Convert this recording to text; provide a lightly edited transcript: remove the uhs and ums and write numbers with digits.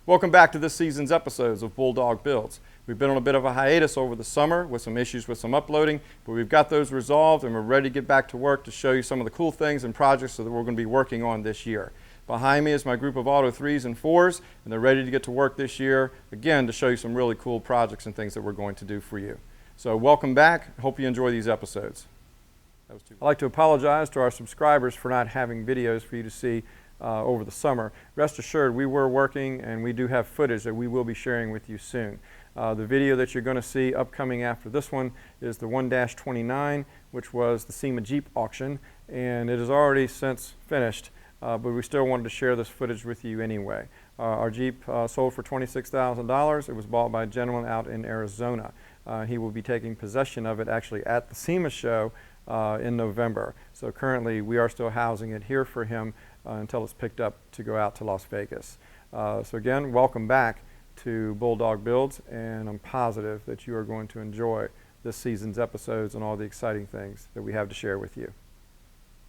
Welcome back to this season's episodes of Bulldog Builds. We've been on a bit of a hiatus over the summer with some issues with some uploading, but we've got those resolved and we're ready to get back to work to show you some of the cool things and projects that we're going to be working on this year. Behind me is my group of Auto 3s and 4s, and they're ready to get to work this year, again, to show you some really cool projects and things that we're going to do for you. So welcome back. Hope you enjoy these episodes. I'd like to apologize to our subscribers for not having videos for you to see over the summer. Rest assured, we were working and we do have footage that we will be sharing with you soon. The video that you're going to see upcoming after this one is the 1-29, which was the SEMA Jeep auction, and it is already since finished, but we still wanted to share this footage with you anyway. Our Jeep sold for $26,000. It was bought by a gentleman out in Arizona. He will be taking possession of it actually at the SEMA show in November. So currently we are still housing it here for him until it's picked up to go out to Las Vegas. So again, welcome back to Bulldog Builds, and I'm positive that you are going to enjoy this season's episodes and all the exciting things that we have to share with you.